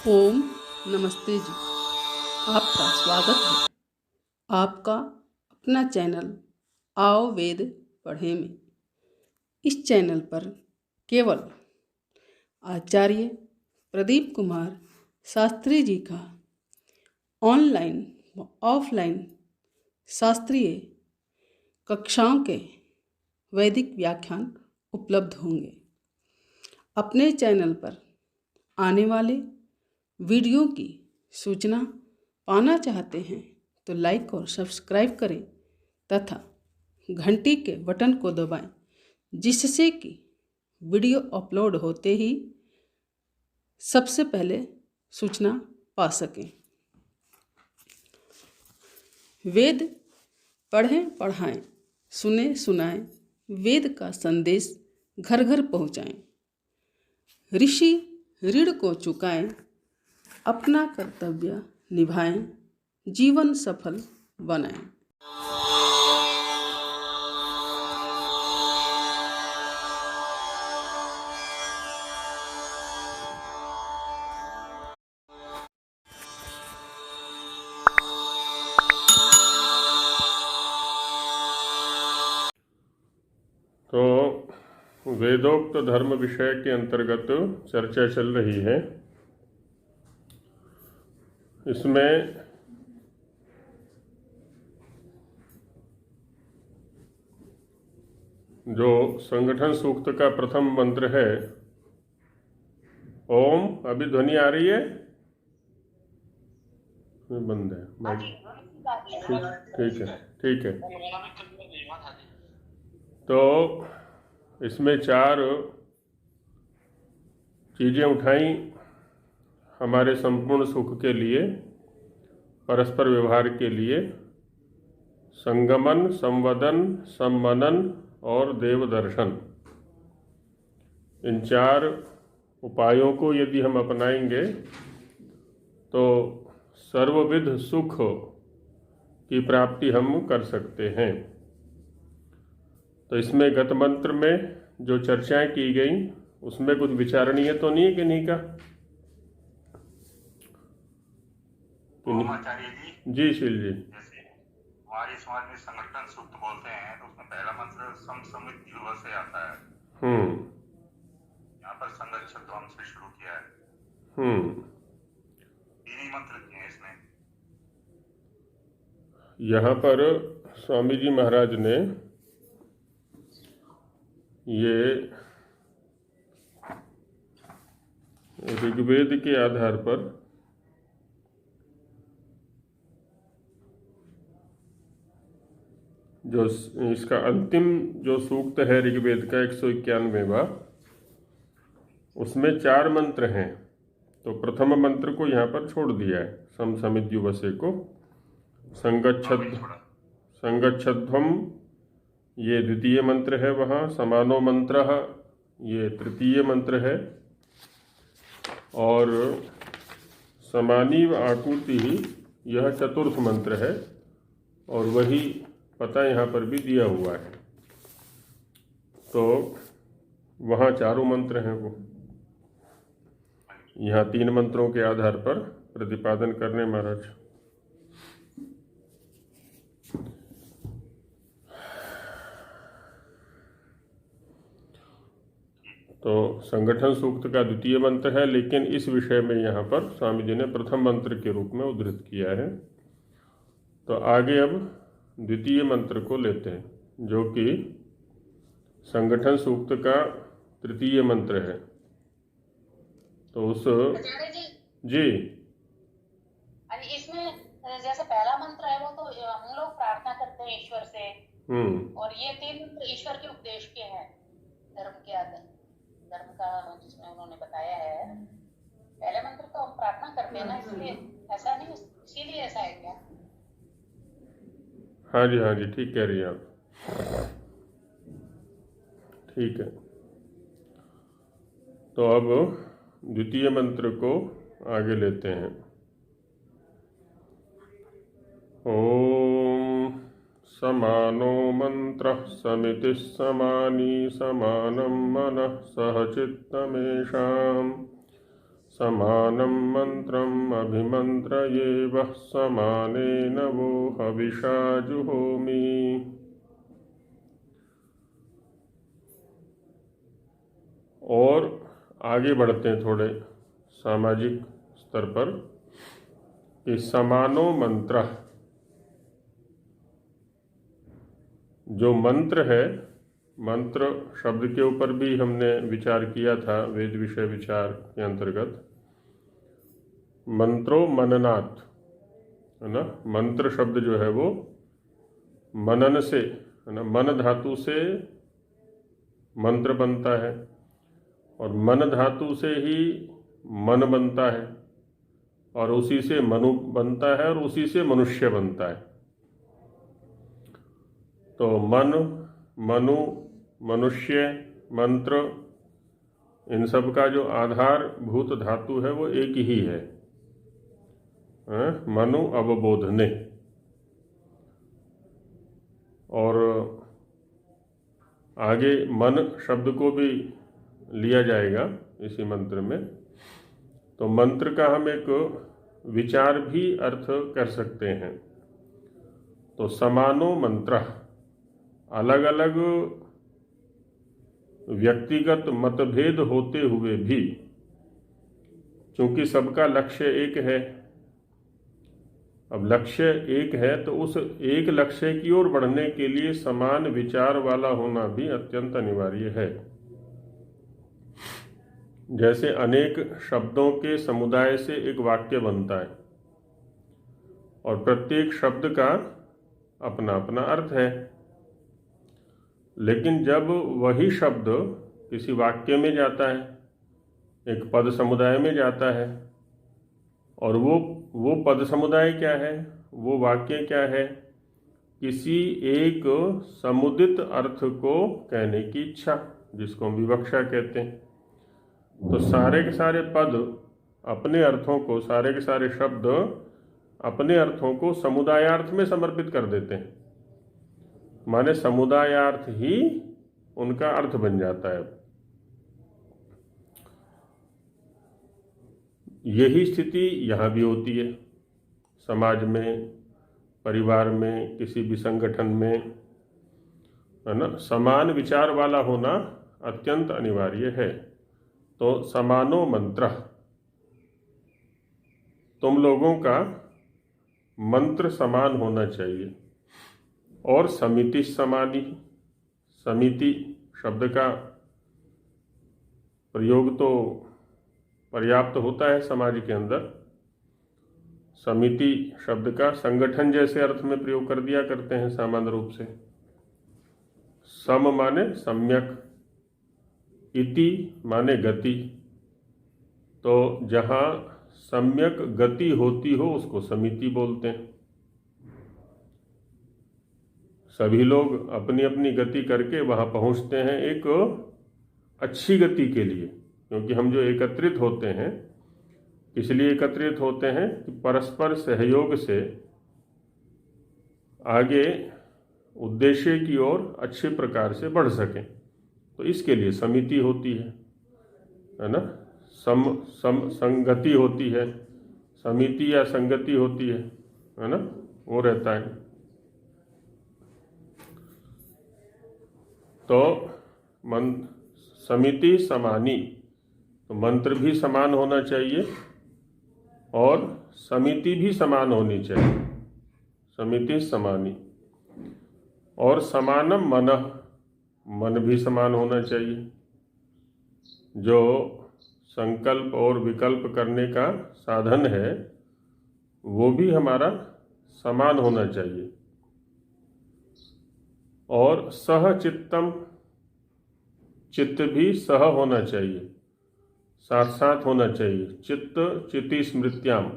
ओम नमस्ते जी। आपका स्वागत है आपका अपना चैनल आओ वेद पढ़े में। इस चैनल पर केवल आचार्य प्रदीप कुमार शास्त्री जी का ऑनलाइन व ऑफलाइन शास्त्रीय कक्षाओं के वैदिक व्याख्यान उपलब्ध होंगे। अपने चैनल पर आने वाले वीडियो की सूचना पाना चाहते हैं तो लाइक और सब्सक्राइब करें तथा घंटी के बटन को दबाएं, जिससे कि वीडियो अपलोड होते ही सबसे पहले सूचना पा सकें। वेद पढ़ें पढ़ाएं, सुने सुनाएं, वेद का संदेश घर घर पहुंचाएं। ऋषि ऋण को चुकाएं, अपना कर्तव्य निभाएं, जीवन सफल बनाएं। तो वेदोक्त धर्म विषय के अंतर्गत चर्चा चल रही है। इसमें जो संगठन सूक्त का प्रथम मंत्र है ओम, अभी ध्वनि आ रही है? बंद है माइक। ठीक है। तो इसमें 4 चीज़ें उठाई हमारे संपूर्ण सुख के लिए, परस्पर व्यवहार के लिए: संगमन, संवदन, सम्मनन और देवदर्शन। इन 4 उपायों को यदि हम अपनाएंगे तो सर्वविध सुख की प्राप्ति हम कर सकते हैं। तो इसमें गत मंत्र में जो चर्चाएं की गई उसमें कुछ विचारणीय तो नहीं है कि नहीं का? आचार्य जी शील जी। जैसे हमारे समाज में संगठन सूक्त बोलते हैं तो उसमें पहला मंत्र सम समित युवा से आता है। यहाँ पर संगच्छध्वम से शुरू किया है। 3 ही मंत्र किए हैं इसमें। यहाँ पर स्वामी जी महाराज ने ये ऋग्वेद के आधार पर जो इसका अंतिम जो सूक्त है ऋग्वेद का 191वां, उसमें 4 मंत्र हैं। तो प्रथम मंत्र को यहाँ पर छोड़ दिया है, सम समित युवसे को। संगच्छध्वम ये द्वितीय मंत्र है वहाँ, समानो मंत्र ये तृतीय मंत्र है, और समानी व आकुति यह चतुर्थ मंत्र है। और वही पता यहाँ पर भी दिया हुआ है। तो वहाँ 4 मंत्र हैं, वो यहाँ 3 मंत्रों के आधार पर प्रतिपादन करने महाराज। तो संगठन सूक्त का द्वितीय मंत्र है, लेकिन इस विषय में यहाँ पर स्वामी जी ने प्रथम मंत्र के रूप में उद्धृत किया है। तो आगे अब द्वितीय मंत्र को लेते हैं, जो कि संगठन सूक्त का तृतीय मंत्र है। तो उस जी इसमें जैसे पहला मंत्र है वो तो हम लोग प्रार्थना करते हैं ईश्वर से, और ये 3 मंत्र ईश्वर के उपदेश के हैं, धर्म का जिसमें उन्होंने बताया है। पहले मंत्र तो हम प्रार्थना करते हैं ना, इसलिए ऐसा नहीं, इसीलिए ऐसा है क्या? हाँ जी ठीक कह रही हैं आप। ठीक है। तो अब द्वितीय मंत्र को आगे लेते हैं। ओम समानो मंत्रः समितिः समानी समानं मनः सह चित्तमेषां समानं मंत्रम अभिमंत्रये वः समानेन वो हविषा जुहोमि। और आगे बढ़ते हैं थोड़े सामाजिक स्तर पर कि समानो मंत्र, जो मंत्र है, मंत्र शब्द के ऊपर भी हमने विचार किया था वेद विषय विचार के अंतर्गत। मंत्रो मननात्, है ना। मंत्र शब्द जो है वो मनन से, है ना, मन धातु से मंत्र बनता है और मन धातु से ही मन बनता है और उसी से मनु बनता है और उसी से मनुष्य बनता है। तो मन, मनु, मनुष्य, मंत्र, इन सब का जो आधारभूत धातु है वो एक ही है, मनु अवबोधने। और आगे मन शब्द को भी लिया जाएगा इसी मंत्र में। तो मंत्र का हम एक विचार भी अर्थ कर सकते हैं। तो समानो मंत्र, अलग अलग व्यक्तिगत मतभेद होते हुए भी चूंकि सबका लक्ष्य एक है, अब लक्ष्य एक है तो उस एक लक्ष्य की ओर बढ़ने के लिए समान विचार वाला होना भी अत्यंत अनिवार्य है। जैसे अनेक शब्दों के समुदाय से एक वाक्य बनता है और प्रत्येक शब्द का अपना अपना अर्थ है, लेकिन जब वही शब्द किसी वाक्य में जाता है, एक पद समुदाय में जाता है, और वो पद समुदाय क्या है, वो वाक्य क्या है, किसी एक समुदित अर्थ को कहने की इच्छा, जिसको हम विवक्षा कहते हैं। तो सारे के सारे पद अपने अर्थों को, सारे के सारे शब्द अपने अर्थों को समुदायार्थ में समर्पित कर देते हैं, माने समुदायार्थ ही उनका अर्थ बन जाता है। यही स्थिति यहाँ भी होती है, समाज में, परिवार में, किसी भी संगठन में, है ना। समान विचार वाला होना अत्यंत अनिवार्य है। तो समानो मंत्र, तुम लोगों का मंत्र समान होना चाहिए। और समिति समानी, समिति शब्द का प्रयोग तो पर्याप्त होता है समाज के अंदर। समिति शब्द का संगठन जैसे अर्थ में प्रयोग कर दिया करते हैं सामान्य रूप से। सम माने सम्यक, इति माने गति। तो जहाँ सम्यक गति होती हो उसको समिति बोलते हैं। सभी लोग अपनी अपनी गति करके वहाँ पहुँचते हैं एक अच्छी गति के लिए, क्योंकि हम जो एकत्रित होते हैं इसलिए एकत्रित होते हैं कि परस्पर सहयोग से आगे उद्देश्य की ओर अच्छे प्रकार से बढ़ सकें। तो इसके लिए समिति होती है ना। संगति होती है, समिति या संगति होती है ना, वो रहता है। तो समिति समानी, तो मंत्र भी समान होना चाहिए और समिति भी समान होनी चाहिए, समिति समानी। और समानम मनः, मन भी समान होना चाहिए। जो संकल्प और विकल्प करने का साधन है वो भी हमारा समान होना चाहिए। और सह चित्तम, चित्त भी सह होना चाहिए, साथ साथ होना चाहिए। चित्त चिति स्मृत्याम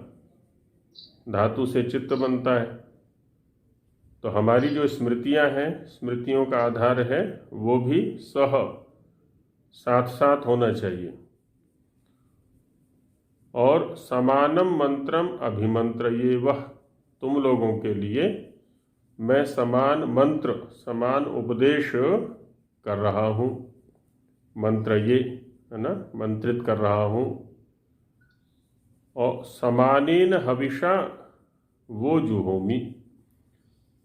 धातु से चित्त बनता है। तो हमारी जो स्मृतियां हैं, स्मृतियों का आधार है, वो भी सह, साथ साथ होना चाहिए। और समानम मंत्रम अभिमंत्र ये वह, तुम लोगों के लिए मैं समान मंत्र, समान उपदेश कर रहा हूँ। मंत्र ये, है ना, मंत्रित कर रहा हूँ। और समानेन हविषा वो जुहोमी,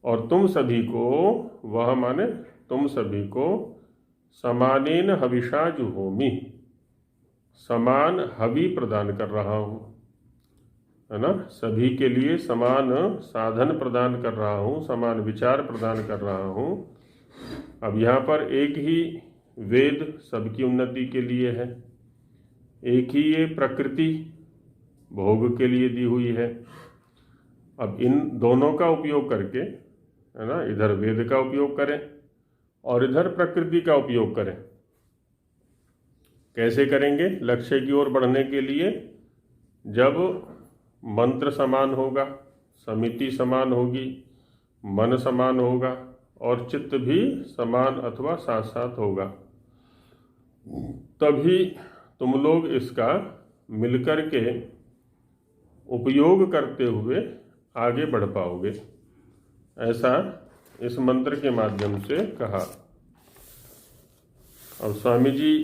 और तुम सभी को, वह माने तुम सभी को, समानेन हविषा जुहोमी, समान हवि प्रदान कर रहा हूँ, है ना। सभी के लिए समान साधन प्रदान कर रहा हूँ, समान विचार प्रदान कर रहा हूँ। अब यहाँ पर एक ही वेद सबकी उन्नति के लिए है, एक ही ये प्रकृति भोग के लिए दी हुई है। अब इन दोनों का उपयोग करके, है ना, इधर वेद का उपयोग करें और इधर प्रकृति का उपयोग करें। कैसे करेंगे? लक्ष्य की ओर बढ़ने के लिए जब मंत्र समान होगा, समिति समान होगी, मन समान होगा और चित्त भी समान अथवा साथ साथ होगा, तभी तुम लोग इसका मिलकर के उपयोग करते हुए आगे बढ़ पाओगे। ऐसा इस मंत्र के माध्यम से कहा। अब स्वामी जी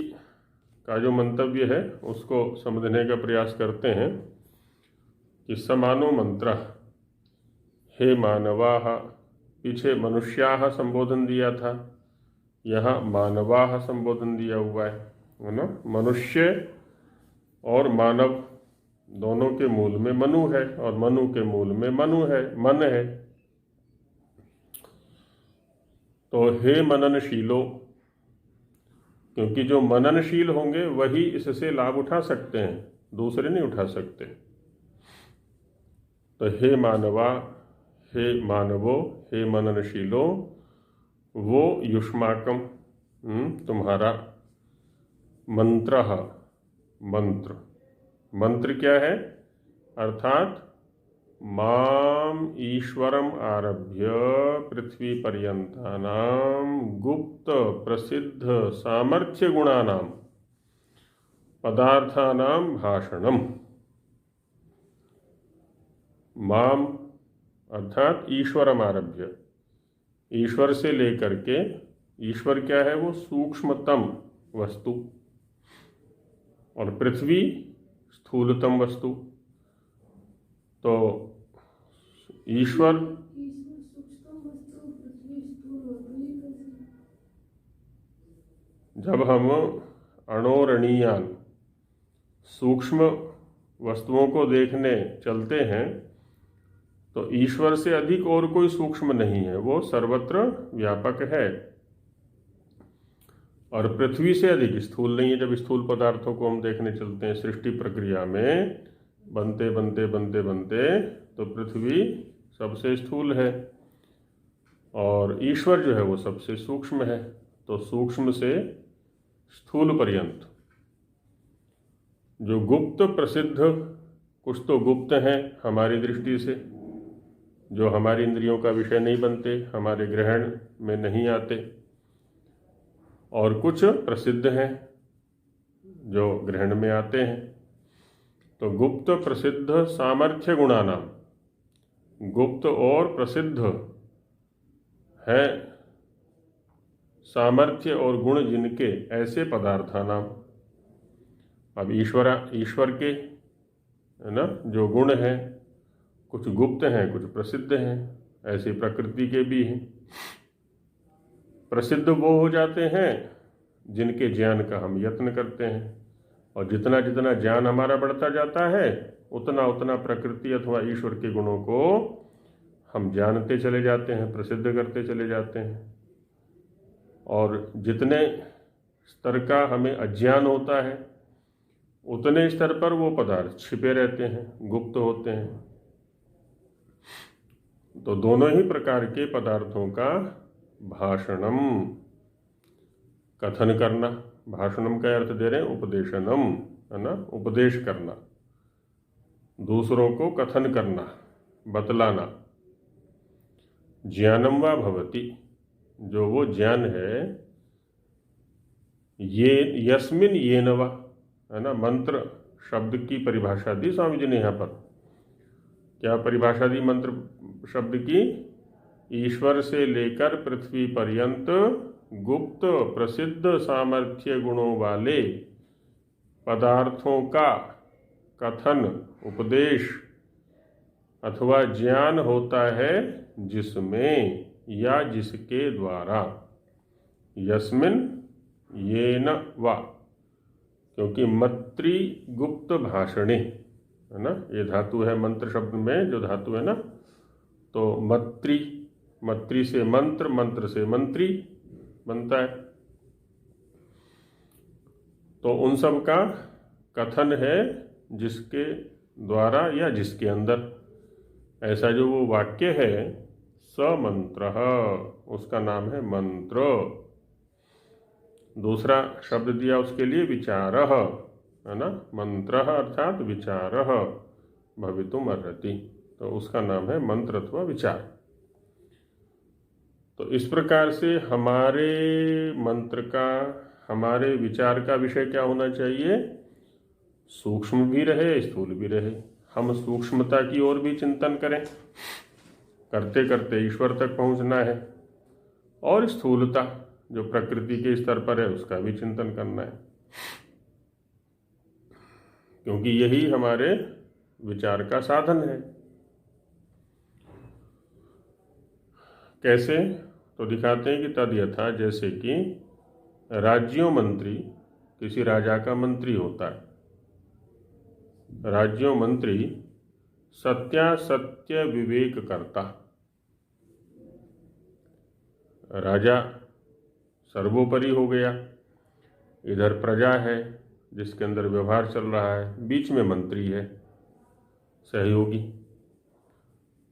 का जो मंतव्य है उसको समझने का प्रयास करते हैं कि समानो मंत्र, हे मानवाः, पीछे मनुष्याः संबोधन दिया था, यहाँ मानवाः संबोधन दिया हुआ है ना। मनुष्य और मानव दोनों के मूल में मनु है और मनु के मूल में मन है। तो हे मननशीलो, क्योंकि जो मननशील होंगे वही इससे लाभ उठा सकते हैं, दूसरे नहीं उठा सकते। तो हे मानवा, हे मानवो, हे मननशीलो, वो युष्माकम, तुम्हारा मंत्र क्या है? अर्थात माम ईश्वरम आरभ्य पृथ्वी पर्यंतानाम गुप्त प्रसिद्ध सामर्थ्य गुणानाम पदार्थानाम भाषणम। माम अर्थात ईश्वरम आरभ्य, ईश्वर से लेकर के, ईश्वर क्या है? वो सूक्ष्मतम वस्तु, और पृथ्वी स्थूलतम वस्तु। तो ईश्वर जब हम अणोरणीयान सूक्ष्म वस्तुओं को देखने चलते हैं तो ईश्वर से अधिक और कोई सूक्ष्म नहीं है, वो सर्वत्र व्यापक है। और पृथ्वी से अधिक स्थूल नहीं है। जब स्थूल पदार्थों को हम देखने चलते हैं सृष्टि प्रक्रिया में, बनते बनते बनते बनते, तो पृथ्वी सबसे स्थूल है और ईश्वर जो है वो सबसे सूक्ष्म है। तो सूक्ष्म से स्थूल पर्यंत जो गुप्त प्रसिद्ध, कुछ तो गुप्त हैं हमारी दृष्टि से, जो हमारी इंद्रियों का विषय नहीं बनते, हमारे ग्रहण में नहीं आते, और कुछ प्रसिद्ध हैं जो ग्रहण में आते हैं। तो गुप्त प्रसिद्ध सामर्थ्य गुणानाम, गुप्त और प्रसिद्ध है सामर्थ्य और गुण जिनके, ऐसे पदार्थानाम। अब ईश्वर के, है ना, जो गुण हैं कुछ गुप्त हैं कुछ प्रसिद्ध हैं, ऐसे प्रकृति के भी हैं। प्रसिद्ध वो हो जाते हैं जिनके ज्ञान का हम यत्न करते हैं, और जितना जितना ज्ञान हमारा बढ़ता जाता है उतना उतना प्रकृति अथवा ईश्वर के गुणों को हम जानते चले जाते हैं, प्रसिद्ध करते चले जाते हैं। और जितने स्तर का हमें अज्ञान होता है उतने स्तर पर वो पदार्थ छिपे रहते हैं, गुप्त होते हैं। तो दोनों ही प्रकार के पदार्थों का भाषणम, कथन करना। भाषणम का अर्थ दे रहे हैं उपदेशनम, है ना, उपदेश करना, दूसरों को कथन करना, बतलाना। ज्ञानम वा भवति, जो वो ज्ञान है, ये यस्मिन येन वा, है ना। मंत्र शब्द की परिभाषा दी स्वामी जी ने यहाँ पर। क्या परिभाषा दी मंत्र शब्द की? ईश्वर से लेकर पृथ्वी पर्यंत गुप्त प्रसिद्ध सामर्थ्य गुणों वाले पदार्थों का कथन, उपदेश अथवा ज्ञान होता है जिसमें या जिसके द्वारा, यस्मिन येन वा, क्योंकि मत्री गुप्त भाषणे है ना, ये धातु है मंत्र शब्द में जो धातु है ना, तो मत्री, मत्री से मंत्र, मंत्र से मंत्री बनता है। तो उन सब का कथन है जिसके द्वारा या जिसके अंदर, ऐसा जो वो वाक्य है समंत्र, उसका नाम है मंत्र। दूसरा शब्द दिया उसके लिए विचारः, है ना, मंत्र अर्थात विचारः भवितुम अर्हति, तो उसका नाम है मंत्र अथवा विचार। तो इस प्रकार से हमारे मंत्र का, हमारे विचार का विषय क्या होना चाहिए? सूक्ष्म भी रहे, स्थूल भी रहे। हम सूक्ष्मता की ओर भी चिंतन करें, करते करते ईश्वर तक पहुंचना है, और स्थूलता जो प्रकृति के स्तर पर है उसका भी चिंतन करना है, क्योंकि यही हमारे विचार का साधन है। कैसे? तो दिखाते हैं कि तद यथा, जैसे कि राज्यों मंत्री, किसी राजा का मंत्री होता है, राज्यों मंत्री सत्यासत्य विवेक करता। राजा सर्वोपरि हो गया, इधर प्रजा है जिसके अंदर व्यवहार चल रहा है, बीच में मंत्री है सहयोगी।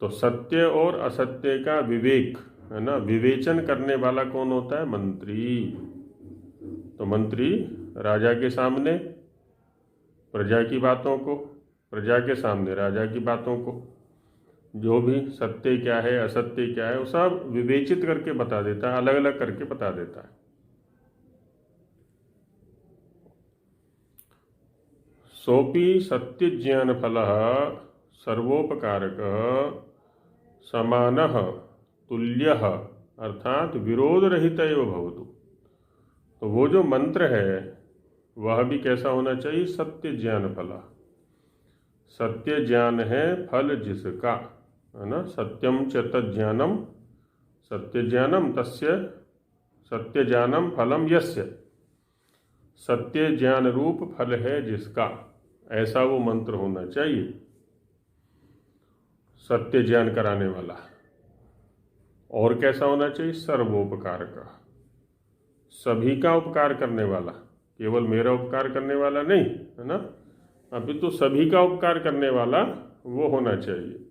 तो सत्य और असत्य का विवेक है ना, विवेचन करने वाला कौन होता है? मंत्री। तो मंत्री राजा के सामने प्रजा की बातों को, प्रजा के सामने राजा की बातों को, जो भी सत्य क्या है असत्य क्या है वो सब विवेचित करके बता देता है, अलग अलग करके बता देता है। सोपि सत्य ज्ञान फल सर्वोपकारक समानः तुल्यः अर्थात विरोध रहित एव भवतु। तो वो जो मंत्र है वह भी कैसा होना चाहिए? सत्य ज्ञान फल। सत्य ज्ञान है फल जिसका, है ना, सत्यम च तज्ज्ञानम, सत्य ज्ञानम तस्य सत्य ज्ञानम फलम यस्य, सत्य ज्ञान रूप फल है जिसका, ऐसा वो मंत्र होना चाहिए, सत्य ज्ञान कराने वाला। और कैसा होना चाहिए? सर्वोपकार का, सभी का उपकार करने वाला, केवल मेरा उपकार करने वाला नहीं, है ना, अभी तो सभी का उपकार करने वाला वो होना चाहिए।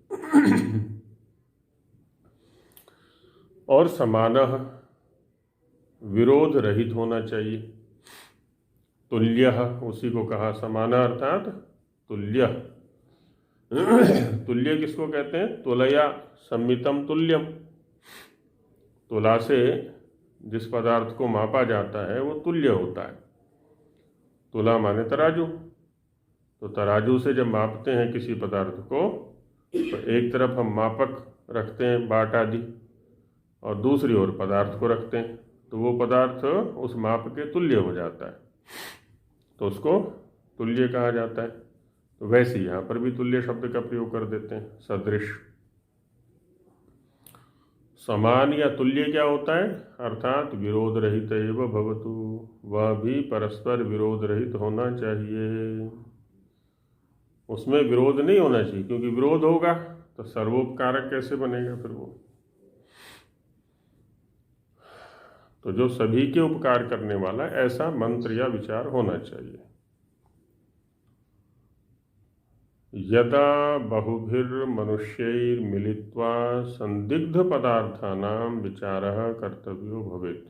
और समानः, विरोध रहित होना चाहिए। तुल्यः, उसी को कहा समान अर्थात तुल्य। तुल्य किसको कहते हैं? तुलया सम्मितम तुल्यम। तुला से जिस पदार्थ को मापा जाता है वो तुल्य होता है। तुला माने तराजू। तो तराजू से जब मापते हैं किसी पदार्थ को, तो एक तरफ हम मापक रखते हैं बाट आदि, और दूसरी ओर पदार्थ को रखते हैं, तो वो पदार्थ उस माप के तुल्य हो जाता है, तो उसको तुल्य कहा जाता है। तो वैसे यहाँ पर भी तुल्य शब्द का प्रयोग कर देते हैं, सदृश। समान या तुल्य क्या होता है? अर्थात विरोध रहित एव भवतु, वह भी परस्पर विरोध रहित होना चाहिए, उसमें विरोध नहीं होना चाहिए, क्योंकि विरोध होगा तो सर्वोपकारक कैसे बनेगा फिर वो। तो जो सभी के उपकार करने वाला ऐसा मंत्र या विचार होना चाहिए। यदा बहुभिर्मनुष्यैर्मिलित्वा संदिग्ध पदार्थानां विचारः कर्तव्यो भवेत्।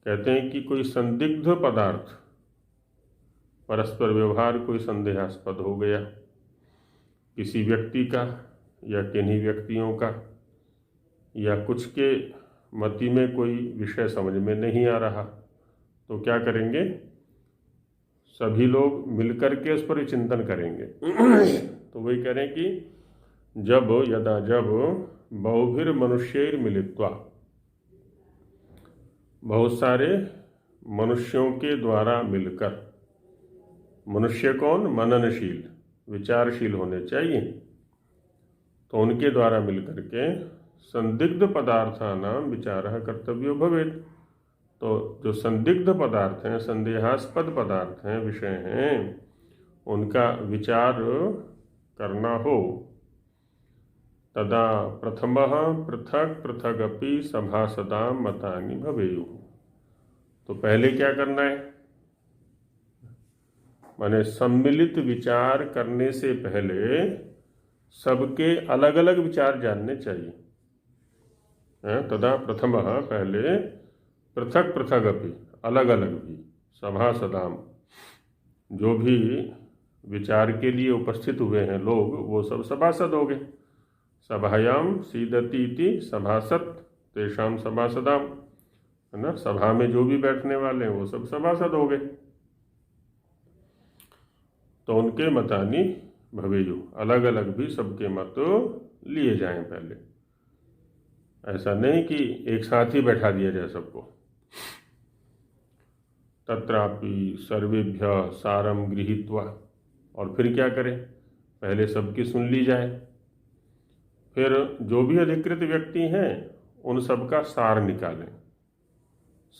कहते हैं कि कोई संदिग्ध पदार्थ, परस्पर व्यवहार कोई संदेहास्पद हो गया, किसी व्यक्ति का या किन्हीं व्यक्तियों का, या कुछ के मति में कोई विषय समझ में नहीं आ रहा, तो क्या करेंगे? सभी लोग मिलकर के उस पर चिंतन करेंगे। तो वही करें कि जब बहुभिर मनुष्यैर मिलित्वा, बहुत सारे मनुष्यों के द्वारा मिलकर, मनुष्य कौन? मननशील, विचारशील होने चाहिए। तो उनके द्वारा मिलकर के संदिग्ध पदार्थानां विचारः कर्तव्यो भवेत्। तो जो संदिग्ध पदार्थ हैं, संदेहास्पद पदार्थ हैं, विषय हैं, उनका विचार करना हो। तदा प्रथमः पृथक पृथगपि सभासदां मतानि भवेयुः। तो पहले क्या करना है? माने सम्मिलित विचार करने से पहले सबके अलग अलग विचार जानने चाहिए। तदा प्रथमः, पहले, पृथक पृथगपि, अलग अलग भी, सभासदाम, जो भी विचार के लिए उपस्थित हुए हैं लोग, वो सब सभासद हो गए। सभायाम सीदति इति सभासद तेषाम सभासदाम, है ना। सभा में जो भी बैठने वाले हैं वो सब सभासद हो गए। तो उनके मतानि भवेयु, अलग अलग भी सबके मत लिए जाएं पहले। ऐसा नहीं कि एक साथ ही बैठा दिया जाए सबको। तत्रापि सर्वेभ्यः सारम गृहीत्वा, और फिर क्या करें? पहले सबकी सुन ली जाए, फिर जो भी अधिकृत व्यक्ति हैं उन सबका सार निकालें,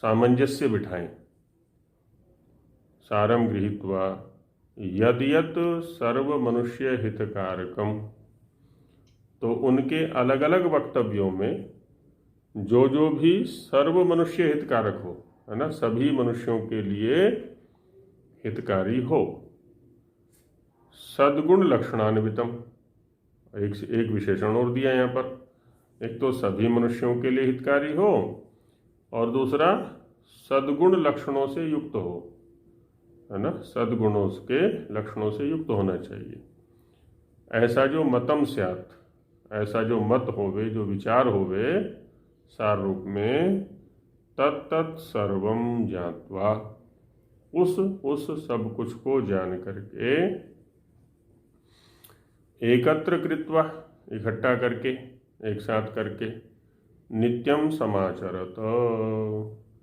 सामंजस्य बिठाएं। सारम गृहीत्वा यद यद सर्व मनुष्य हितकारकम, तो उनके अलग अलग वक्तव्यों में जो भी सर्व मनुष्य हितकारक हो, है ना, सभी मनुष्यों के लिए हितकारी हो। सद्गुण लक्षणान्वितम, एक विशेषण और दिया यहाँ पर। एक तो सभी मनुष्यों के लिए हितकारी हो, और दूसरा सद्गुण लक्षणों से युक्त हो, है ना। सद्गुणों के लक्षणों से युक्त होना चाहिए। ऐसा जो मतम स्यात्, ऐसा जो मत होवे, जो विचार होवे सार रूप में, तत्तत् सर्वम ज्ञात्वा, उस सब कुछ को जान करके, एकत्र कृत्वा, इकट्ठा करके, एक साथ करके, नित्यम समाचरत,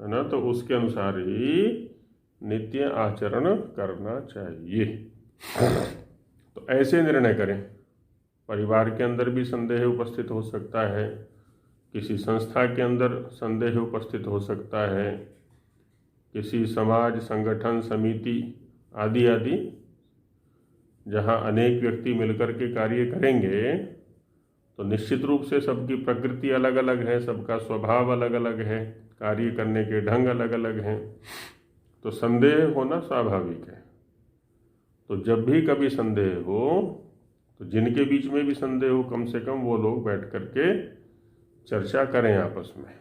है ना। तो उसके अनुसार ही नित्य आचरण करना चाहिए। तो ऐसे निर्णय करें। परिवार के अंदर भी संदेह उपस्थित हो सकता है, किसी संस्था के अंदर संदेह उपस्थित हो सकता है, किसी समाज, संगठन, समिति आदि आदि, जहाँ अनेक व्यक्ति मिलकर के कार्य करेंगे, तो निश्चित रूप से सबकी प्रकृति अलग अलग है, सबका स्वभाव अलग अलग है, कार्य करने के ढंग अलग अलग हैं। तो संदेह होना स्वाभाविक है। तो जब भी कभी संदेह हो, तो जिनके बीच में भी संदेह हो, कम से कम वो लोग बैठ करके चर्चा करें आपस में,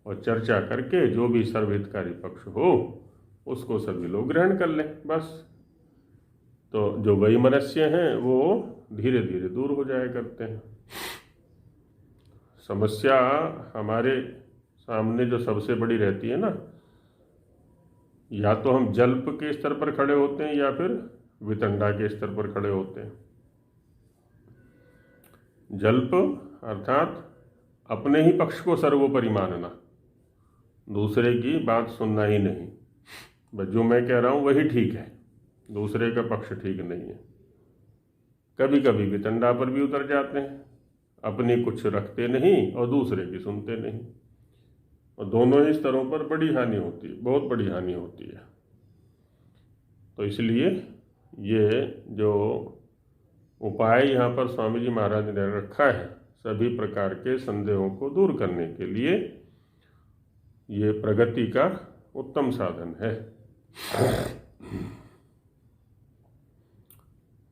और चर्चा करके जो भी सर्वहितकारी पक्ष हो उसको सभी लोग ग्रहण कर लें, बस। तो जो वैमनस्य हैं वो धीरे धीरे दूर हो जाया करते हैं। समस्या हमारे सामने जो सबसे बड़ी रहती है ना, या तो हम जल्प के स्तर पर खड़े होते हैं या फिर वितंडा के स्तर पर खड़े होते हैं। जल्प अर्थात अपने ही पक्ष को सर्वोपरि मानना, दूसरे की बात सुनना ही नहीं, बस जो मैं कह रहा हूँ वही ठीक है, दूसरे का पक्ष ठीक नहीं है। कभी कभी वितंडा पर भी उतर जाते हैं, अपनी कुछ रखते नहीं और दूसरे की सुनते नहीं, और दोनों ही स्तरों पर बड़ी हानि होती है, बहुत बड़ी हानि होती है। तो इसलिए ये जो उपाय यहाँ पर स्वामी जी महाराज ने रखा है, सभी प्रकार के संदेहों को दूर करने के लिए, ये प्रगति का उत्तम साधन है।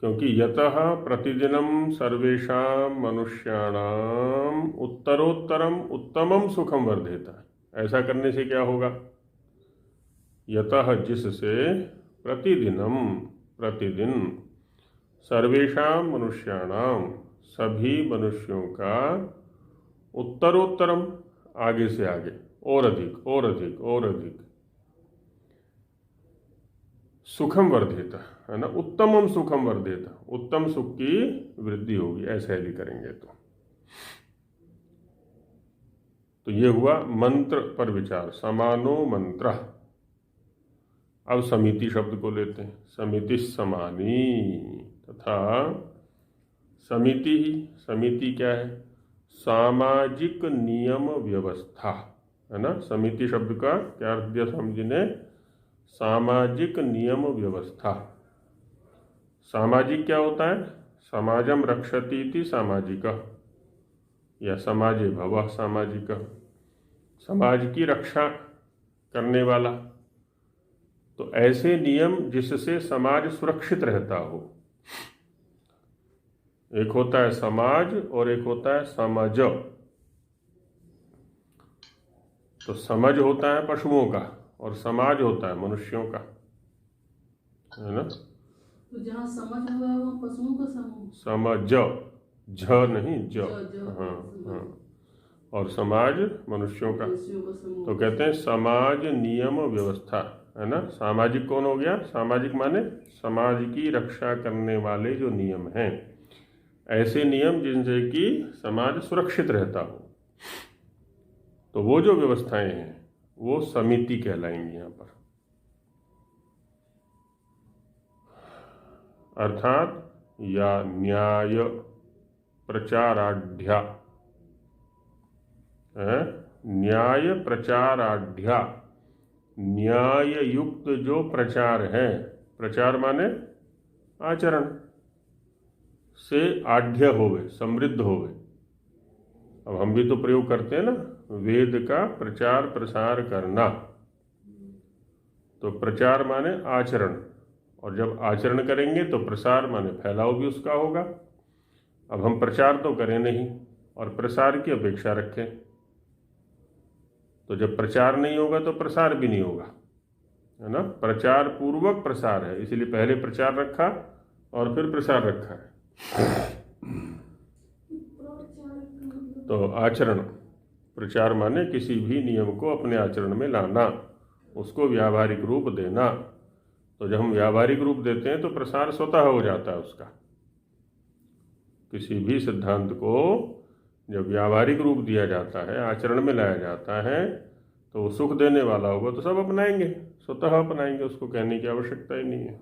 क्योंकि यतः प्रतिदिनं सर्वेषां मनुष्याणाम उत्तरोत्तरम उत्तमम सुखम वर्धेत। ऐसा करने से क्या होगा? यतः, जिससे, प्रतिदिन सर्वेषां मनुष्याणाम, सभी मनुष्यों का, उत्तरोत्तरम, आगे से आगे, और अधिक और अधिक और अधिक, सुखम वर्धित, है ना, उत्तमम सुखम वर्धित, उत्तम सुख की वृद्धि होगी, ऐसे यदि करेंगे तो ये हुआ मंत्र पर विचार, समानो मंत्र। अब समिति शब्द को लेते हैं। समिति समानी तथा समिति ही, समिति क्या है? सामाजिक नियम व्यवस्था, है ना। समिति शब्द का क्या अर्थ दिया स्वामी जी ने? सामाजिक नियम व्यवस्था। सामाजिक क्या होता है? समाजम रक्षति इति सामाजिकः, या समाजे भवः सामाजिकः, समाज की रक्षा करने वाला। तो ऐसे नियम जिससे समाज सुरक्षित रहता हो। एक होता है समाज और एक होता है समझ। तो समझ होता है पशुओं का और समाज होता है मनुष्यों का, है ना। तो जहाँ समझ हुआ वो पशुओं का समूह, समझ, झ नहीं ज, हाँ हाँ, और समाज मनुष्यों का। तो कहते हैं समाज नियम व्यवस्था, है ना। सामाजिक कौन हो गया? सामाजिक माने समाज की रक्षा करने वाले जो नियम हैं, ऐसे नियम जिनसे कि समाज सुरक्षित रहता हो। तो वो जो व्यवस्थाएं हैं वो समिति कहलाएंगी यहाँ पर। अर्थात या न्याय प्रचाराढ्या, न्याय प्रचाराढ्या, न्याय युक्त जो प्रचार है, प्रचार माने आचरण से आढ्य होवे, समृद्ध होवे। अब हम भी तो प्रयोग करते हैं ना, वेद का प्रचार प्रसार करना। तो प्रचार माने आचरण, और जब आचरण करेंगे तो प्रसार माने फैलाव भी उसका होगा। अब हम प्रचार तो करें नहीं और प्रसार की अपेक्षा रखें, तो जब प्रचार नहीं होगा तो प्रसार भी नहीं होगा, है ना। प्रचार पूर्वक प्रसार है, इसलिए पहले प्रचार रखा और फिर प्रसार रखा है। तो आचरण, प्रचार माने किसी भी नियम को अपने आचरण में लाना, उसको व्यावहारिक रूप देना। तो जब हम व्यावहारिक रूप देते हैं तो प्रसार स्वतः हो जाता है उसका। किसी भी सिद्धांत को जब व्यावहारिक रूप दिया जाता है, आचरण में लाया जाता है, तो वो सुख देने वाला होगा तो सब अपनाएंगे, स्वतः अपनाएंगे, उसको कहने की आवश्यकता ही नहीं है।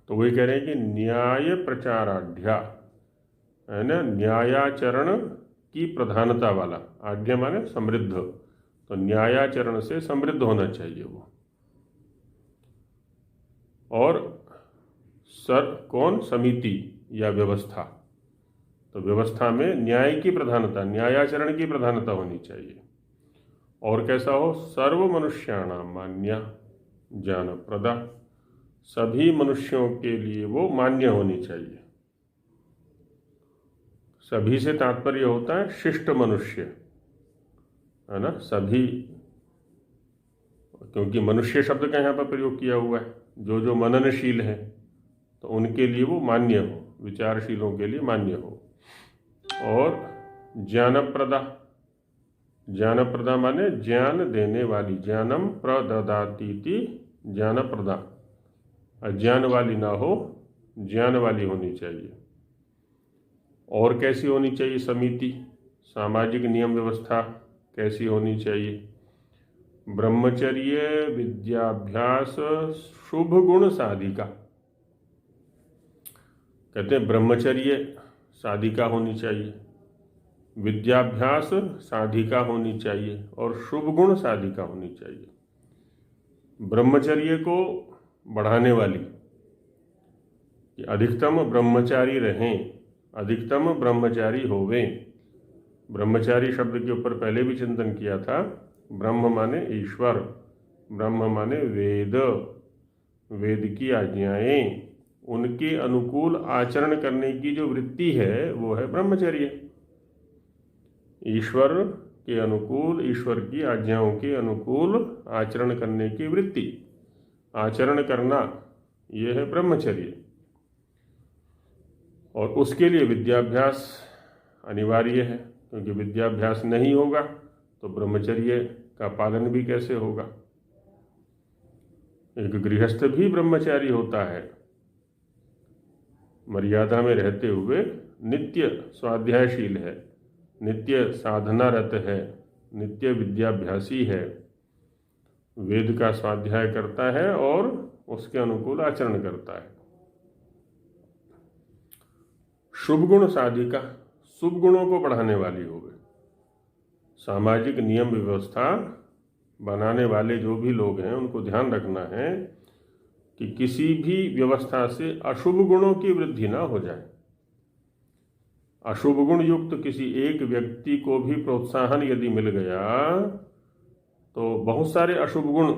तो वही कह रहे हैं कि न्याय प्रचाराढ्या, है ना, न्यायाचरण की प्रधानता वाला। आढ्य माने समृद्ध, तो न्यायाचरण से समृद्ध होना चाहिए वो। और कौन? समिति या व्यवस्था। तो व्यवस्था में न्याय की प्रधानता, न्यायाचरण की प्रधानता होनी चाहिए। और कैसा हो? सर्व मनुष्याणाम मान्या ज्ञानप्रदा, सभी मनुष्यों के लिए वो मान्य होनी चाहिए। सभी से तात्पर्य होता है शिष्ट मनुष्य, है ना, सभी, क्योंकि मनुष्य शब्द का यहाँ पर प्रयोग किया हुआ है। जो जो मननशील है तो उनके लिए वो मान्य हो, विचारशीलों के लिए मान्य हो। और ज्ञानप्रदा, ज्ञानप्रदा माने ज्ञान देने वाली, ज्ञानम प्रददातीति ज्ञानप्रदा, अज्ञान वाली ना हो, ज्ञान वाली होनी चाहिए। और कैसी होनी चाहिए समिति? सामाजिक नियम व्यवस्था कैसी होनी चाहिए? ब्रह्मचर्य विद्याभ्यास शुभ गुण साधिका। कहते हैं ब्रह्मचर्य साधिका होनी चाहिए, विद्याभ्यास साधिका होनी चाहिए और शुभ गुण साधिका होनी चाहिए। ब्रह्मचर्य को बढ़ाने वाली, कि अधिकतम ब्रह्मचारी रहें, अधिकतम ब्रह्मचारी होवें। ब्रह्मचारी शब्द के ऊपर पहले भी चिंतन किया था। ब्रह्म माने ईश्वर, ब्रह्म माने वेद, वेद की आज्ञाएं, उनके अनुकूल आचरण करने की जो वृत्ति है वो है ब्रह्मचर्य। ईश्वर के अनुकूल, ईश्वर की आज्ञाओं के अनुकूल आचरण करने की वृत्ति, आचरण करना, यह है ब्रह्मचर्य। और उसके लिए विद्याभ्यास अनिवार्य है, क्योंकि विद्याभ्यास नहीं होगा तो ब्रह्मचर्य का पालन भी कैसे होगा। एक गृहस्थ भी ब्रह्मचारी होता है, मर्यादा में रहते हुए नित्य स्वाध्यायशील है, नित्य साधनारत है, नित्य विद्याभ्यासी है। वेद का स्वाध्याय करता है और उसके अनुकूल आचरण करता है। शुभ गुण साधिका, शुभ गुणों को बढ़ाने वाली हो गई। सामाजिक नियम व्यवस्था बनाने वाले जो भी लोग हैं उनको ध्यान रखना है कि किसी भी व्यवस्था से अशुभ गुणों की वृद्धि ना हो जाए। अशुभ गुण युक्त किसी एक व्यक्ति को भी प्रोत्साहन यदि मिल गया तो बहुत सारे अशुभ गुण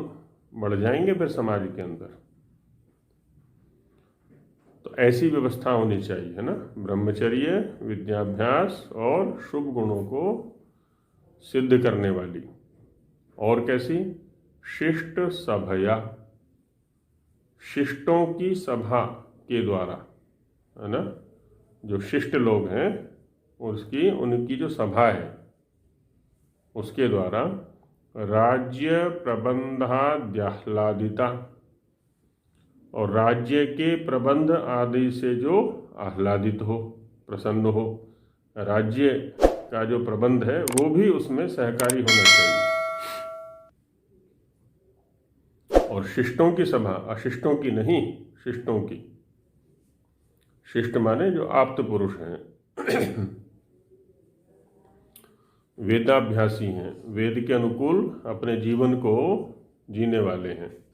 बढ़ जाएंगे फिर समाज के अंदर। तो ऐसी व्यवस्था होनी चाहिए, है ना, ब्रह्मचर्य, विद्याभ्यास और शुभ गुणों को सिद्ध करने वाली। और कैसी? शिष्ट सभया, शिष्टों की सभा के द्वारा, है ना, जो शिष्ट लोग हैं उनकी जो सभा है उसके द्वारा राज्य प्रबंधाद्याह्लादिता, और राज्य के प्रबंध आदि से जो आह्लादित हो, प्रसन्न हो। राज्य का जो प्रबंध है वो भी उसमें सहकारी होना चाहिए। और शिष्टों की सभा, अशिष्टों की नहीं, शिष्टों की। शिष्ट माने जो आप्त पुरुष हैं, वेदाभ्यासी हैं, वेद के अनुकूल अपने जीवन को जीने वाले हैं।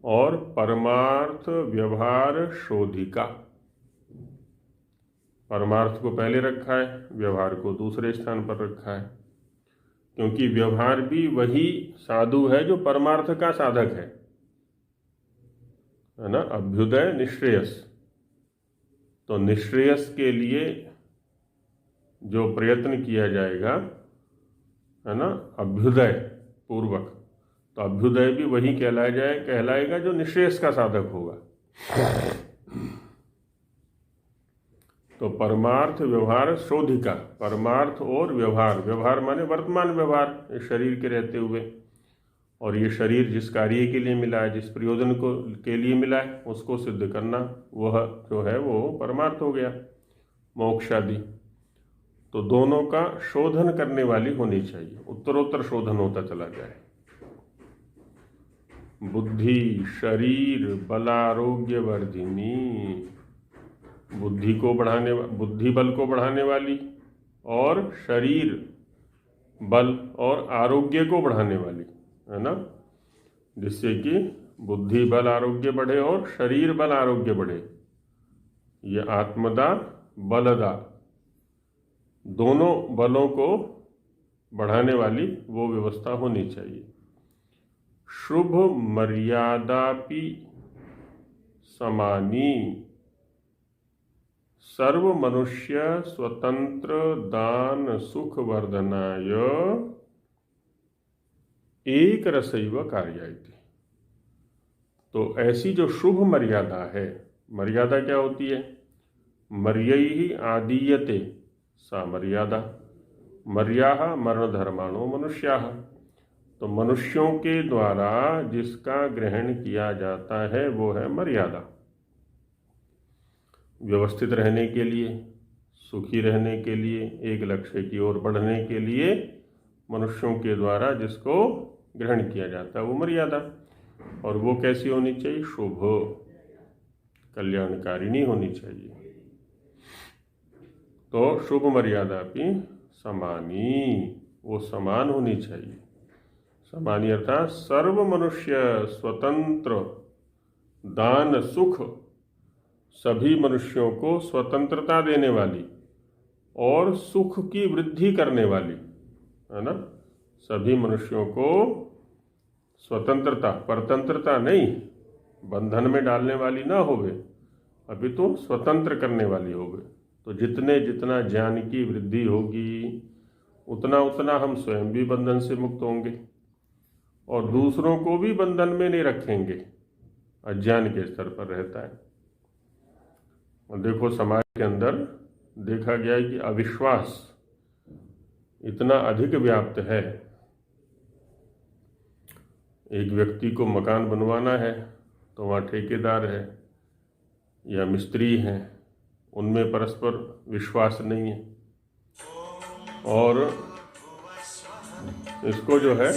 और परमार्थ व्यवहार शोधिका, परमार्थ को पहले रखा है, व्यवहार को दूसरे स्थान पर रखा है, क्योंकि व्यवहार भी वही साधु है जो परमार्थ का साधक है ना। अभ्युदय निश्रेयस, तो निश्रेयस के लिए जो प्रयत्न किया जाएगा, है ना, अभ्युदय पूर्वक, तो अभ्युदय भी वही कहलाएगा जो निश्रेयस का साधक होगा। तो परमार्थ व्यवहार शोधिका, परमार्थ और व्यवहार, व्यवहार माने वर्तमान व्यवहार, इस शरीर के रहते हुए, और ये शरीर जिस कार्य के लिए मिला है, जिस प्रयोजन के लिए मिला है, उसको सिद्ध करना, वह जो है वो परमार्थ हो गया, मोक्ष आदि। तो दोनों का शोधन करने वाली होनी चाहिए, उत्तरोत्तर शोधन होता चला जाए। बुद्धि शरीर बलारोग्य वर्धिनी, बुद्धि बल को बढ़ाने वाली, और शरीर बल और आरोग्य को बढ़ाने वाली, है ना, जिससे कि बुद्धि बल आरोग्य बढ़े और शरीर बल आरोग्य बढ़े। ये आत्मदा बलदा, दोनों बलों को बढ़ाने वाली वो व्यवस्था होनी चाहिए। शुभ मर्यादापि समानी, सर्व मनुष्य स्वतंत्र दान सुख वर्धनाय एक रसैव कार्यायति। तो ऐसी जो शुभ मर्यादा है, मर्यादा क्या होती है? मर्यैहि आदीयते सा मर्यादा, मर्याः मरणधर्माणो मनुष्याः। तो मनुष्यों के द्वारा जिसका ग्रहण किया जाता है वो है मर्यादा। व्यवस्थित रहने के लिए, सुखी रहने के लिए, एक लक्ष्य की ओर बढ़ने के लिए मनुष्यों के द्वारा जिसको ग्रहण किया जाता है वो मर्यादा। और वो कैसी होनी चाहिए? शुभ, कल्याणकारिणी होनी चाहिए। तो शुभ मर्यादा भी समानी, वो समान होनी चाहिए। समानी अर्थात सर्व मनुष्य स्वतंत्र दान सुख, सभी मनुष्यों को स्वतंत्रता देने वाली और सुख की वृद्धि करने वाली, है ना। सभी मनुष्यों को स्वतंत्रता, परतंत्रता नहीं, बंधन में डालने वाली ना होवे, अभी तो स्वतंत्र करने वाली होवे। तो जितना ज्ञान की वृद्धि होगी उतना हम स्वयं भी बंधन से मुक्त होंगे और दूसरों को भी बंधन में नहीं रखेंगे। अज्ञान के स्तर पर रहता है। और देखो समाज के अंदर देखा गया है कि अविश्वास इतना अधिक व्याप्त है। एक व्यक्ति को मकान बनवाना है तो वहाँ ठेकेदार है या मिस्त्री हैं, उनमें परस्पर विश्वास नहीं है और इसको जो है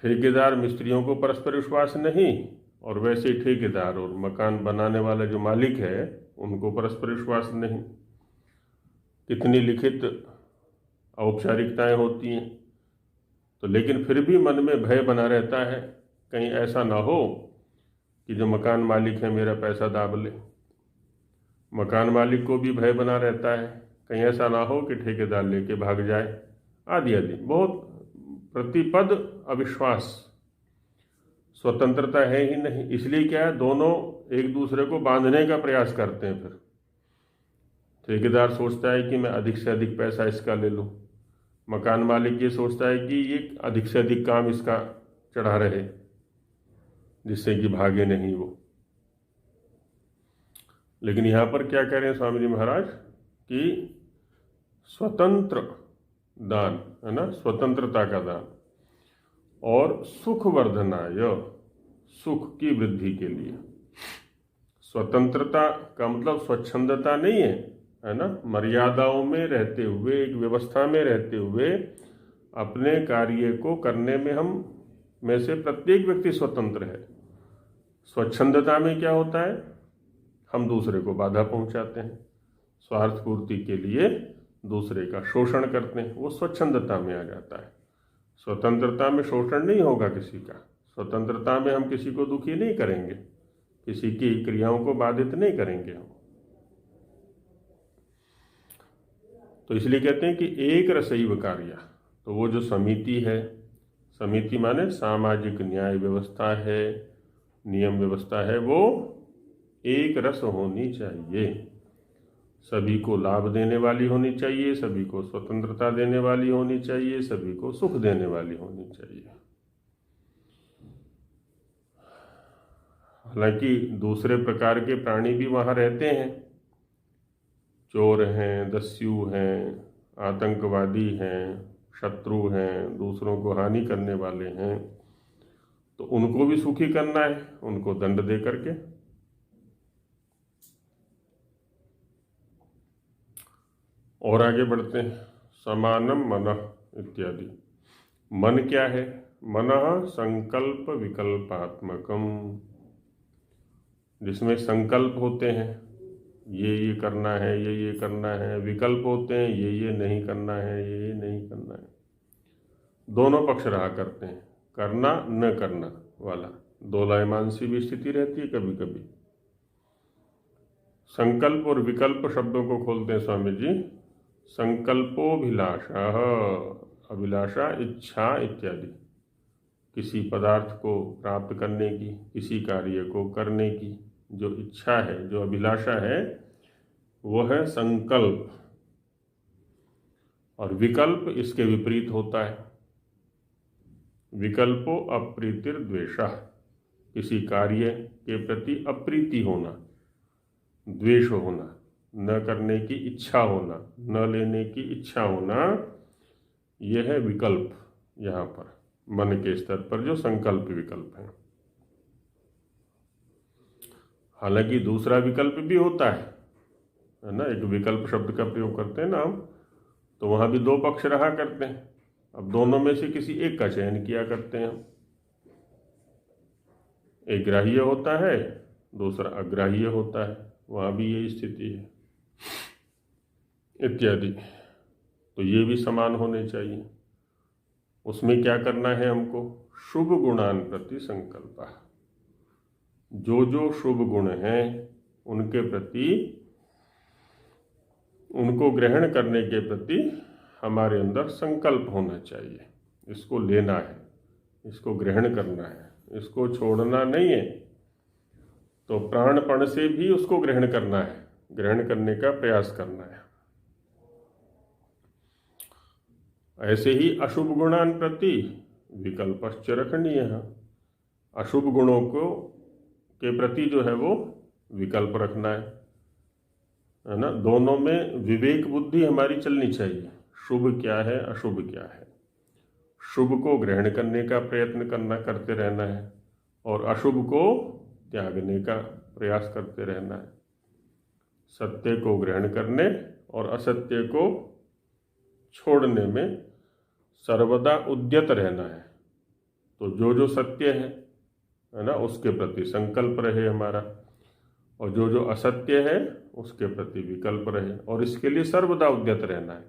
ठेकेदार मिस्त्रियों को परस्पर विश्वास नहीं, और वैसे ही ठेकेदार और मकान बनाने वाला जो मालिक है उनको परस्पर विश्वास नहीं। कितनी लिखित औपचारिकताएं होती हैं, तो लेकिन फिर भी मन में भय बना रहता है, कहीं ऐसा ना हो कि जो मकान मालिक है मेरा पैसा दाब ले। मकान मालिक को भी भय बना रहता है, कहीं ऐसा ना हो कि ठेकेदार लेके भाग जाए, आदि आदि। बहुत प्रतिपद अविश्वास, स्वतंत्रता है ही नहीं। इसलिए क्या है, दोनों एक दूसरे को बांधने का प्रयास करते हैं। फिर ठेकेदार सोचता है कि मैं अधिक से अधिक पैसा इसका ले लूं, मकान मालिक ये सोचता है कि ये अधिक से अधिक काम इसका चढ़ा रहे जिससे कि भागे नहीं वो। लेकिन यहाँ पर क्या कह रहे हैं स्वामी जी महाराज कि स्वतंत्र दान है ना, स्वतंत्रता का दान, और सुख वर्धनाय, सुख की वृद्धि के लिए। स्वतंत्रता का मतलब स्वच्छंदता नहीं है ना, मर्यादाओं में रहते हुए, एक व्यवस्था में रहते हुए अपने कार्य को करने में हम में से प्रत्येक व्यक्ति स्वतंत्र है। स्वच्छंदता में क्या होता है, हम दूसरे को बाधा पहुंचाते हैं, स्वार्थ पूर्ति के लिए दूसरे का शोषण करते हैं, वो स्वच्छंदता में आ जाता है। स्वतंत्रता में शोषण नहीं होगा किसी का, स्वतंत्रता में हम किसी को दुखी नहीं करेंगे, किसी की क्रियाओं को बाधित नहीं करेंगे हम। तो इसलिए कहते हैं कि एक रसैव कार्य, तो वो जो समिति है, समिति माने सामाजिक न्याय व्यवस्था है, नियम व्यवस्था है, वो एक रस होनी चाहिए, सभी को लाभ देने वाली होनी चाहिए, सभी को स्वतंत्रता देने वाली होनी चाहिए, सभी को सुख देने वाली होनी चाहिए। हालांकि दूसरे प्रकार के प्राणी भी वहाँ रहते हैं, चोर हैं, दस्यु हैं, आतंकवादी हैं, शत्रु हैं, दूसरों को हानि करने वाले हैं, तो उनको भी सुखी करना है, उनको दंड दे करके। और आगे बढ़ते हैं, समानम मनः इत्यादि। मन क्या है, मनः संकल्प विकल्पात्मकम, जिसमें संकल्प होते हैं ये करना है, ये करना है, विकल्प होते हैं ये नहीं करना है, ये नहीं करना है। दोनों पक्ष रहा करते हैं, करना न करना वाला, दोलायमान सी भी स्थिति रहती है कभी कभी। संकल्प और विकल्प शब्दों को खोलते हैं स्वामी जी। संकल्पोभिलाषा, अभिलाषा इच्छा इत्यादि, किसी पदार्थ को प्राप्त करने की, किसी कार्य को करने की जो इच्छा है, जो अभिलाषा है, वो है संकल्प। और विकल्प इसके विपरीत होता है। विकल्पो अप्रीतिर्द्वेषः, किसी कार्य के प्रति अप्रीति होना, द्वेष होना, न करने की इच्छा होना, न लेने की इच्छा होना, यह है विकल्प। यहाँ पर मन के स्तर पर जो संकल्प विकल्प है। हालांकि दूसरा विकल्प भी होता है ना, एक विकल्प शब्द का प्रयोग करते हैं ना हम, तो वहाँ भी दो पक्ष रहा करते हैं। अब दोनों में से किसी एक का चयन किया करते हैं हम। एक ग्राह्य होता है, दूसरा अग्राह्य होता है, वहाँ भी यही स्थिति है इत्यादि। तो ये भी समान होने चाहिए। उसमें क्या करना है हमको, शुभ गुणान प्रति संकल्प। जो जो शुभ गुण हैं उनके प्रति, उनको ग्रहण करने के प्रति हमारे अंदर संकल्प होना चाहिए। इसको लेना है, इसको ग्रहण करना है, इसको छोड़ना नहीं है। तो प्राणपण से भी उसको ग्रहण करना है, ग्रहण करने का प्रयास करना है। ऐसे ही अशुभ गुणान प्रति विकल्पश्च रखनीय है। अशुभ गुणों को के प्रति जो है वो विकल्प रखना है ना। दोनों में विवेक बुद्धि हमारी चलनी चाहिए, शुभ क्या है, अशुभ क्या है। शुभ को ग्रहण करने का प्रयत्न करते रहना है, और अशुभ को त्यागने का प्रयास करते रहना है। सत्य को ग्रहण करने और असत्य को छोड़ने में सर्वदा उद्यत रहना है। तो जो जो सत्य है ना, उसके प्रति संकल्प रहे हमारा, और जो जो असत्य है उसके प्रति विकल्प रहे, और इसके लिए सर्वदा उद्यत रहना है।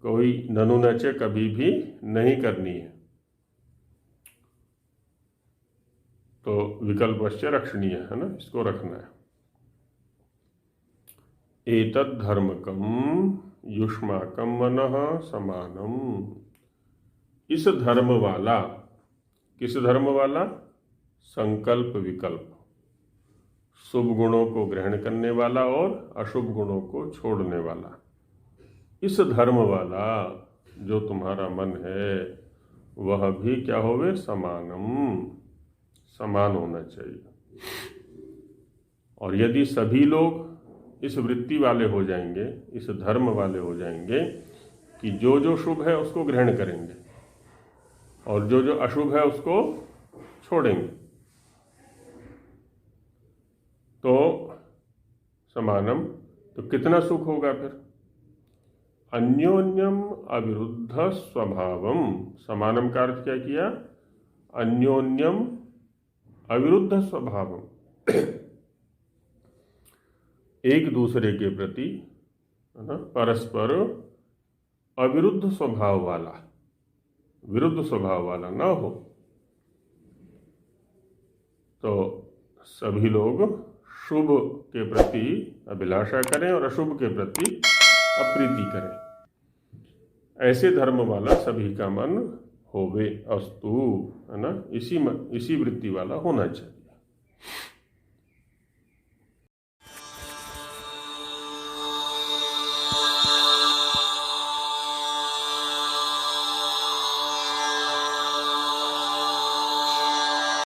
कोई ननु नचे कभी भी नहीं करनी है। तो विकल्पश्च रक्षणीय है ना, इसको रखना है। एतद् धर्मकम युष्माकम मनः समानम। इस धर्म वाला, किस धर्म वाला? संकल्प विकल्प, शुभ गुणों को ग्रहण करने वाला और अशुभ गुणों को छोड़ने वाला। इस धर्म वाला जो तुम्हारा मन है वह भी क्या होवे? समानम, समान होना चाहिए। और यदि सभी लोग इस वृत्ति वाले हो जाएंगे, इस धर्म वाले हो जाएंगे कि जो जो शुभ है उसको ग्रहण करेंगे और जो जो अशुभ है उसको छोड़ेंगे, तो समानम, तो कितना सुख होगा फिर? अन्योन्यम अविरुद्ध स्वभावम। समानम का अर्थ क्या किया? अन्योन्यम अविरुद्ध स्वभावम, एक दूसरे के प्रति परस्पर अविरुद्ध स्वभाव वाला, विरुद्ध स्वभाव वाला ना हो। तो सभी लोग शुभ के प्रति अभिलाषा करें और अशुभ के प्रति अप्रीति करें। ऐसे धर्म वाला सभी का मन होवे अस्तु, है ना, इसी वृत्ति वाला होना चाहिए।